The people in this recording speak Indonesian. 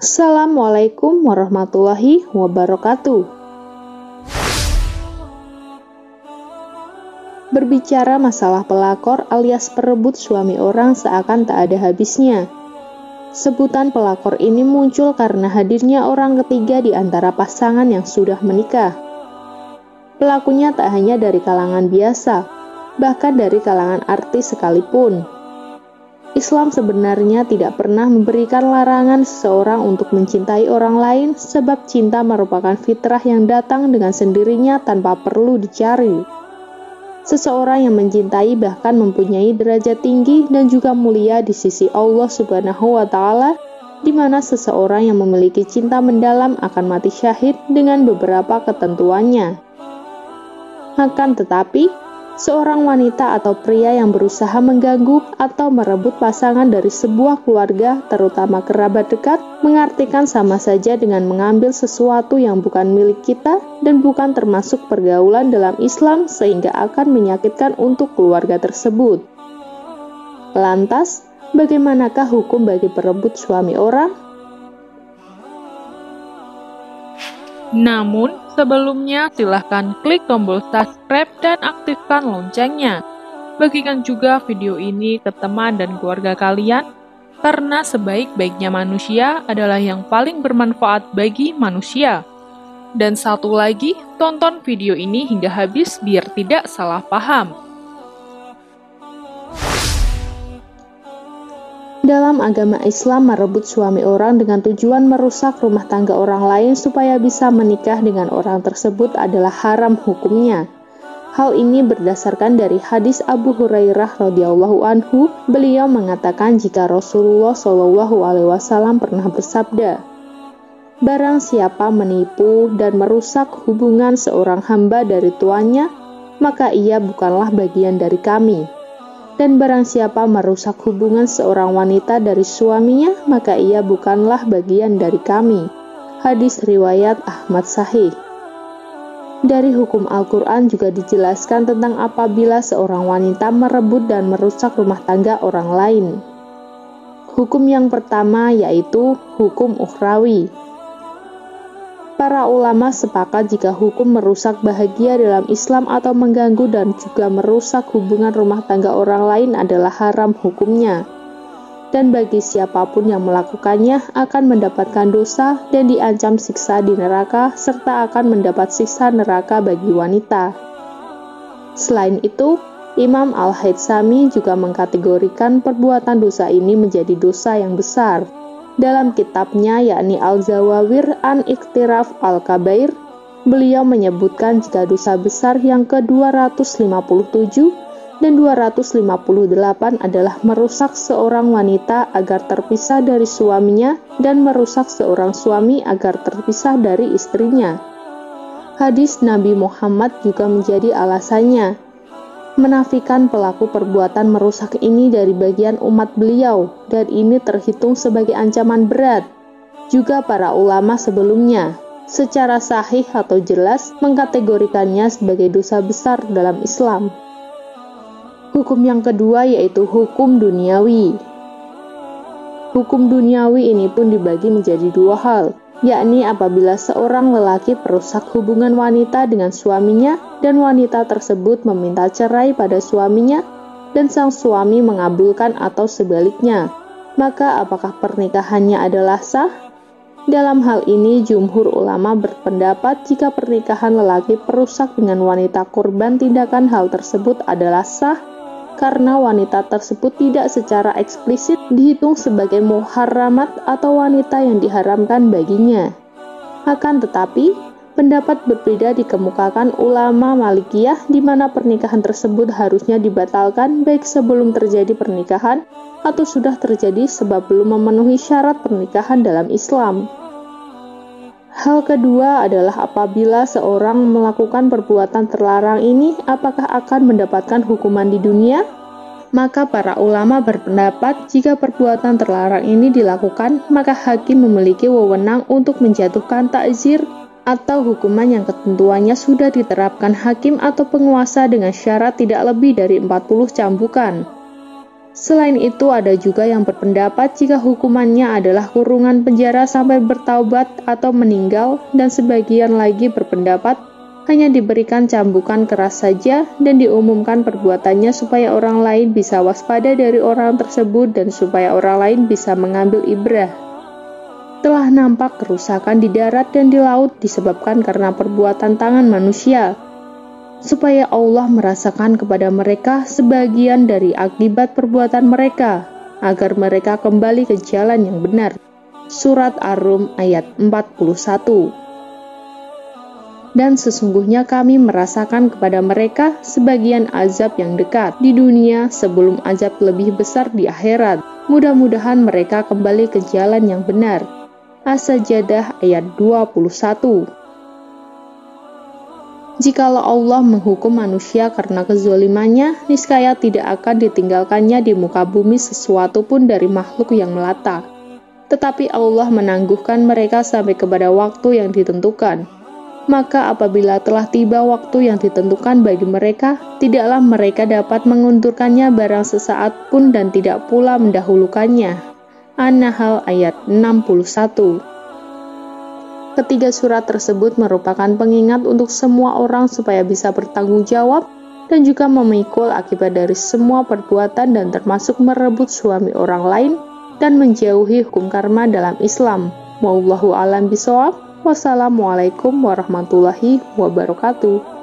Assalamualaikum warahmatullahi wabarakatuh. Berbicara masalah pelakor alias perebut suami orang seakan tak ada habisnya. Sebutan pelakor ini muncul karena hadirnya orang ketiga di antara pasangan yang sudah menikah. Pelakunya tak hanya dari kalangan biasa, bahkan dari kalangan artis sekalipun. Islam sebenarnya tidak pernah memberikan larangan seseorang untuk mencintai orang lain sebab cinta merupakan fitrah yang datang dengan sendirinya tanpa perlu dicari. Seseorang yang mencintai bahkan mempunyai derajat tinggi dan juga mulia di sisi Allah Subhanahu wa Ta'ala, di mana seseorang yang memiliki cinta mendalam akan mati syahid dengan beberapa ketentuannya. Akan tetapi, seorang wanita atau pria yang berusaha mengganggu atau merebut pasangan dari sebuah keluarga, terutama kerabat dekat, mengartikan sama saja dengan mengambil sesuatu yang bukan milik kita dan bukan termasuk pergaulan dalam Islam sehingga akan menyakitkan untuk keluarga tersebut. Lantas, bagaimanakah hukum bagi perebut suami orang? Namun, sebelumnya silahkan klik tombol subscribe dan aktifkan loncengnya. Bagikan juga video ini ke teman dan keluarga kalian, karena sebaik-baiknya manusia adalah yang paling bermanfaat bagi manusia. Dan satu lagi, tonton video ini hingga habis biar tidak salah paham. Dalam agama Islam, merebut suami orang dengan tujuan merusak rumah tangga orang lain supaya bisa menikah dengan orang tersebut adalah haram hukumnya. Hal ini berdasarkan dari hadis Abu Hurairah radhiyallahu anhu. Beliau mengatakan jika Rasulullah Shallallahu alaihi wasallam pernah bersabda, "Barang siapa menipu dan merusak hubungan seorang hamba dari tuannya, maka ia bukanlah bagian dari kami. Dan barang siapa merusak hubungan seorang wanita dari suaminya, maka ia bukanlah bagian dari kami." Hadis riwayat Ahmad Sahih. Dari hukum Al-Quran juga dijelaskan tentang apabila seorang wanita merebut dan merusak rumah tangga orang lain. Hukum yang pertama yaitu hukum ukhrawi. Para ulama sepakat jika hukum merusak bahagia dalam Islam atau mengganggu dan juga merusak hubungan rumah tangga orang lain adalah haram hukumnya. Dan bagi siapapun yang melakukannya akan mendapatkan dosa dan diancam siksa di neraka serta akan mendapat siksa neraka bagi wanita. Selain itu, Imam Al-Haythami juga mengkategorikan perbuatan dosa ini menjadi dosa yang besar. Dalam kitabnya yakni Al-Zawawir an Iqtiraf Al-Kabair, beliau menyebutkan jika dosa besar yang ke-257 dan 258 adalah merusak seorang wanita agar terpisah dari suaminya dan merusak seorang suami agar terpisah dari istrinya. Hadis Nabi Muhammad juga menjadi alasannya, menafikan pelaku perbuatan merusak ini dari bagian umat beliau, dan ini terhitung sebagai ancaman berat. Juga para ulama sebelumnya, secara sahih atau jelas, mengkategorikannya sebagai dosa besar dalam Islam. Hukum yang kedua yaitu hukum duniawi. Hukum duniawi ini pun dibagi menjadi dua hal, yakni apabila seorang lelaki merusak hubungan wanita dengan suaminya dan wanita tersebut meminta cerai pada suaminya dan sang suami mengabulkan atau sebaliknya, maka apakah pernikahannya adalah sah? Dalam hal ini jumhur ulama berpendapat jika pernikahan lelaki perusak dengan wanita korban tindakan hal tersebut adalah sah karena wanita tersebut tidak secara eksplisit dihitung sebagai muharramat atau wanita yang diharamkan baginya. Akan tetapi, pendapat berbeda dikemukakan ulama Malikiyah di mana pernikahan tersebut harusnya dibatalkan baik sebelum terjadi pernikahan atau sudah terjadi sebab belum memenuhi syarat pernikahan dalam Islam. Hal kedua adalah apabila seorang melakukan perbuatan terlarang ini, apakah akan mendapatkan hukuman di dunia? Maka para ulama berpendapat jika perbuatan terlarang ini dilakukan, maka hakim memiliki wewenang untuk menjatuhkan takzir atau hukuman yang ketentuannya sudah diterapkan hakim atau penguasa dengan syarat tidak lebih dari 40 cambukan. Selain itu, ada juga yang berpendapat jika hukumannya adalah kurungan penjara sampai bertaubat atau meninggal, dan sebagian lagi berpendapat hanya diberikan cambukan keras saja dan diumumkan perbuatannya supaya orang lain bisa waspada dari orang tersebut dan supaya orang lain bisa mengambil ibrah. Telah nampak kerusakan di darat dan di laut disebabkan karena perbuatan tangan manusia, supaya Allah merasakan kepada mereka sebagian dari akibat perbuatan mereka, agar mereka kembali ke jalan yang benar. Surat Ar-Rum ayat 41. Dan sesungguhnya kami merasakan kepada mereka sebagian azab yang dekat di dunia sebelum azab lebih besar di akhirat. Mudah-mudahan mereka kembali ke jalan yang benar. As-Sajdah ayat 21. Jikalau Allah menghukum manusia karena kezalimannya, niscaya tidak akan ditinggalkannya di muka bumi sesuatu pun dari makhluk yang melata. Tetapi Allah menangguhkan mereka sampai kepada waktu yang ditentukan. Maka apabila telah tiba waktu yang ditentukan bagi mereka, tidaklah mereka dapat mengundurkannya barang sesaat pun dan tidak pula mendahulukannya. An-Nahl ayat 61. Ketiga surat tersebut merupakan pengingat untuk semua orang supaya bisa bertanggung jawab dan juga memikul akibat dari semua perbuatan dan termasuk merebut suami orang lain dan menjauhi hukum karma dalam Islam. Wallahu a'lam bishawab. Wassalamualaikum warahmatullahi wabarakatuh.